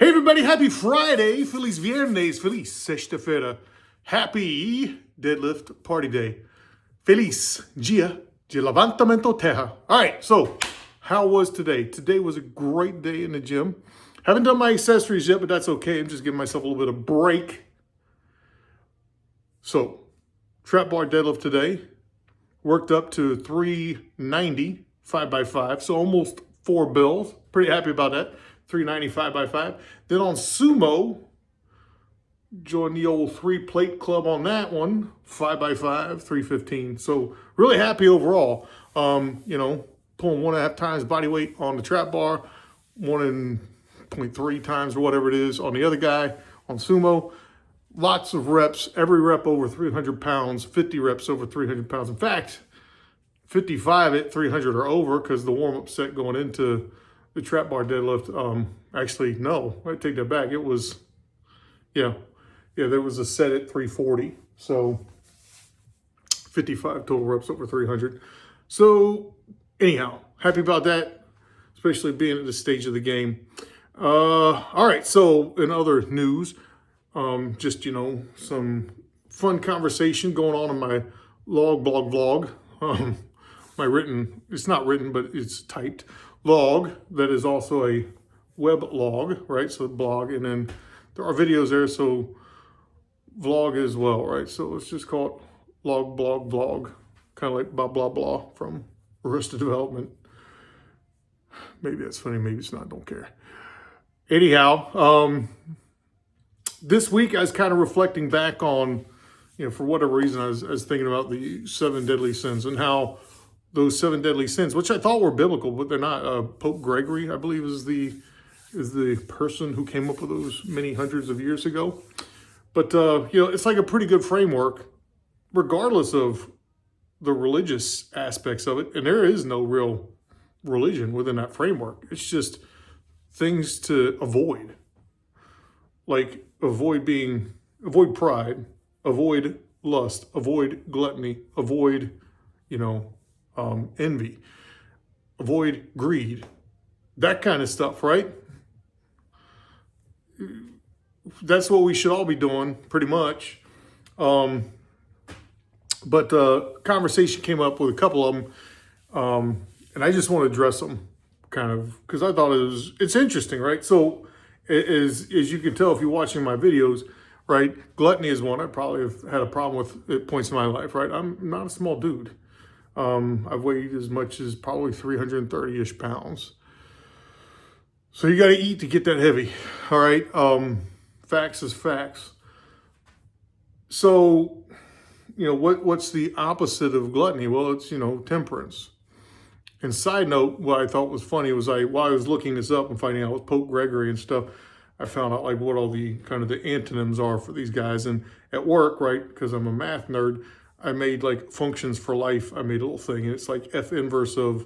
Hey everybody, happy Friday, feliz viernes, feliz sexta-feira, happy deadlift party day, feliz dia de levantamento terra. All right, so how was today? Today was a great day in the gym. Haven't done my accessories yet, but that's okay. I'm just giving myself a little bit of break. So, trap bar deadlift today, worked up to 390, 5x5, so almost 4 bills. Pretty happy about that. 390 5x5. Then on Sumo, joined the old 3-plate club on that one, 5x5, 315. So really happy overall. Pulling 1.5 times body weight on the trap bar, 1.3 times or whatever it is on the other guy on Sumo. Lots of reps, every rep over 300 pounds, 50 reps over 300 pounds. In fact, 55 at 300 or over, because the warm-up set going into the trap bar deadlift, actually, no, I take that back. It was, there was a set at 340. So 55 total reps over 300. So anyhow, happy about that, especially being at this stage of the game. All right, so in other news, some fun conversation going on in my blog. It's not written, but it's typed log that is also a web log, right? So blog, and then there are videos there, so vlog as well, right? So let's just call it log, blog, vlog, kind of like blah, blah, blah from Arrested Development. Maybe that's funny, maybe it's not, don't care. Anyhow, this week I was kind of reflecting back on, for whatever reason, I was thinking about the 7 deadly sins and how those 7 deadly sins, which I thought were biblical, but they're not. Pope Gregory, I believe, is the person who came up with those many hundreds of years ago. But it's like a pretty good framework, regardless of the religious aspects of it. And there is no real religion within that framework. It's just things to avoid, like avoid pride, avoid lust, avoid gluttony, avoid envy, avoid greed, that kind of stuff, right? That's what we should all be doing, pretty much. But conversation came up with a couple of them, and I just want to address them, kind of, because I thought it's interesting, right? So, as you can tell if you're watching my videos, right? Gluttony is one I probably have had a problem with at points in my life, right? I'm not a small dude. I've weighed as much as probably 330-ish pounds. So you got to eat to get that heavy. All right. Facts is facts. So, what's the opposite of gluttony? Well, it's, temperance. And side note, what I thought was funny was while I was looking this up and finding out with Pope Gregory and stuff, I found out like what all the kind of the antonyms are for these guys. And at work, right, because I'm a math nerd, I made like functions for life. I made a little thing, and it's like F inverse of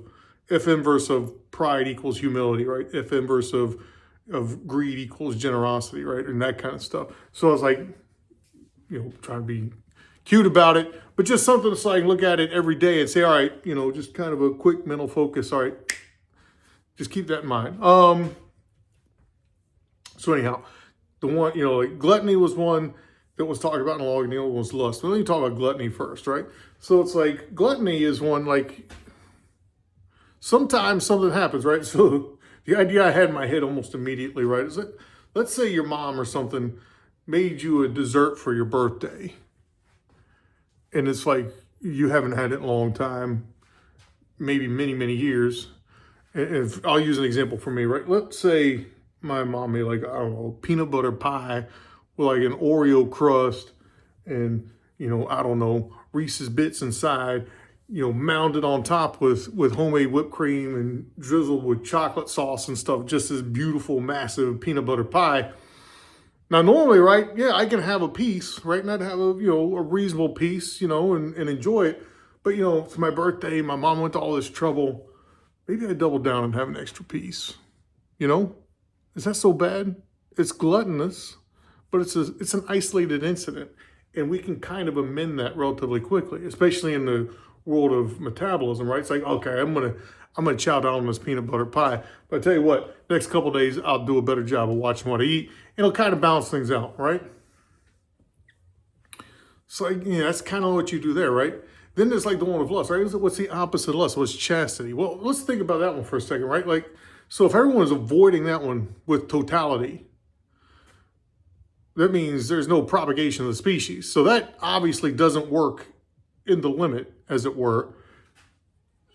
pride equals humility, right? F inverse of greed equals generosity, right? And that kind of stuff. So I was like, trying to be cute about it, but just something that's like look at it every day and say, all right, just kind of a quick mental focus. All right, just keep that in mind. So anyhow, the one, like gluttony was one that was talked about in the log, and the other one was lust. But let me talk about gluttony first, right? So it's like, gluttony is one, like, sometimes something happens, right? So the idea I had in my head almost immediately, right, is that, let's say your mom or something made you a dessert for your birthday. And it's like, you haven't had it in a long time, maybe many, many years. And if I'll use an example for me, right? Let's say my mom made like, I don't know, peanut butter pie with like an Oreo crust and, I don't know, Reese's Bits inside, mounded on top with homemade whipped cream and drizzled with chocolate sauce and stuff, just this beautiful, massive peanut butter pie. Now, normally, right, I can have a piece, right, and I'd have a reasonable piece, and enjoy it. But, it's my birthday, my mom went to all this trouble. Maybe I double down and have an extra piece, Is that so bad? It's gluttonous. But it's an isolated incident, and we can kind of amend that relatively quickly, especially in the world of metabolism, right? It's like, okay, I'm gonna chow down on this peanut butter pie. But I tell you what, next couple of days I'll do a better job of watching what I eat. It'll kind of balance things out, right? So that's kind of what you do there, right? Then there's like the one of lust, right? What's the opposite of lust? What's chastity? Well, let's think about that one for a second, right? Like, so if everyone is avoiding that one with totality, that means there's no propagation of the species. So that obviously doesn't work in the limit, as it were.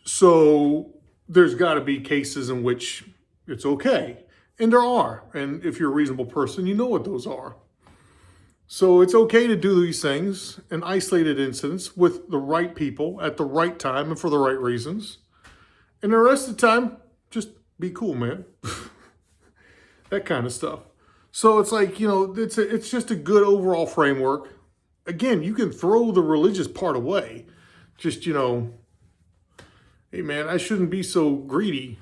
So there's got to be cases in which it's okay. And there are. And if you're a reasonable person, you know what those are. So it's okay to do these things in isolated incidents with the right people at the right time and for the right reasons. And the rest of the time, just be cool, man. That kind of stuff. So it's like, it's just a good overall framework. Again, you can throw the religious part away. Just, hey man, I shouldn't be so greedy.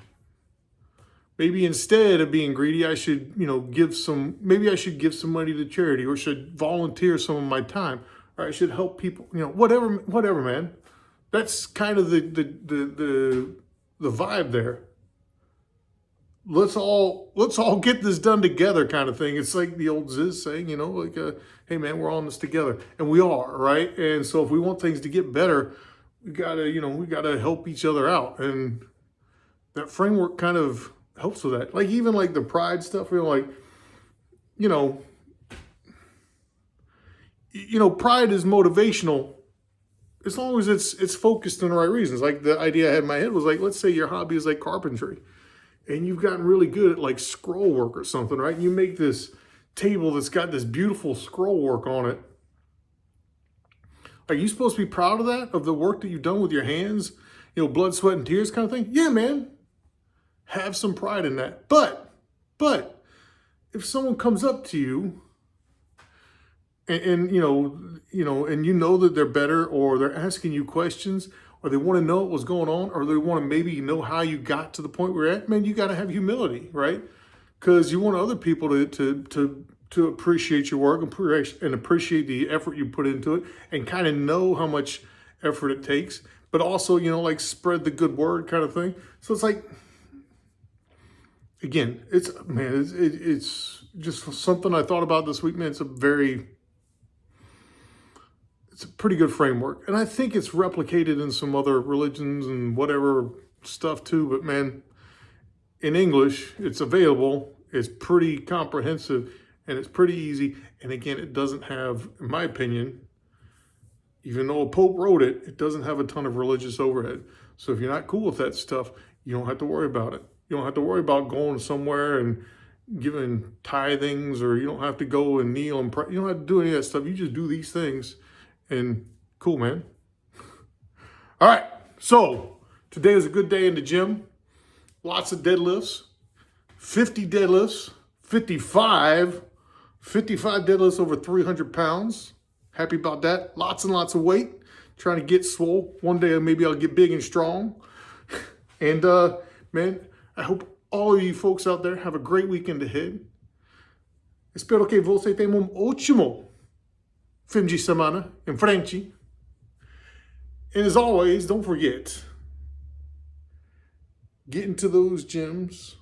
Maybe instead of being greedy, I should, maybe I should give some money to charity, or should volunteer some of my time, or I should help people, whatever, man. That's kind of the vibe there. Let's all get this done together kind of thing. It's like the old Ziz saying, hey man, we're all in this together. And we are, right? And so if we want things to get better, we gotta help each other out. And that framework kind of helps with that. Like even like the pride stuff, pride is motivational as long as it's focused on the right reasons. Like the idea I had in my head was like, let's say your hobby is like carpentry and you've gotten really good at like scroll work or something, right? And you make this table that's got this beautiful scroll work on it. Are you supposed to be proud of that, of the work that you've done with your hands, blood, sweat, and tears kind of thing? Yeah, man. Have some pride in that. But if someone comes up to you and that they're better, or they're asking you questions, or they want to know what's going on, or they want to maybe know how you got to the point where you're at, man, you got to have humility, right? Because you want other people to appreciate your work and appreciate the effort you put into it, and kind of know how much effort it takes, but also, like spread the good word kind of thing. So it's like, again, it's just something I thought about this week, man. It's a pretty good framework. And I think it's replicated in some other religions and whatever stuff too. But man, in English, it's available. It's pretty comprehensive and it's pretty easy. And again, it doesn't have, in my opinion, even though a Pope wrote it, it doesn't have a ton of religious overhead. So if you're not cool with that stuff, you don't have to worry about it. You don't have to worry about going somewhere and giving tithings, or you don't have to go and kneel and pray. You don't have to do any of that stuff. You just do these things and cool, man. All right. So today was a good day in the gym. Lots of deadlifts, 50 deadlifts, 55 deadlifts over 300 pounds. Happy about that. Lots and lots of weight. Trying to get swole. One day maybe I'll get big and strong. And man, I hope all of you folks out there have a great weekend ahead. Espero que você tenha ótimo fim de semana em frente. And as always, don't forget, get into those gyms,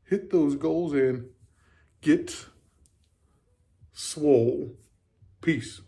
hit those goals, and get swole. Peace.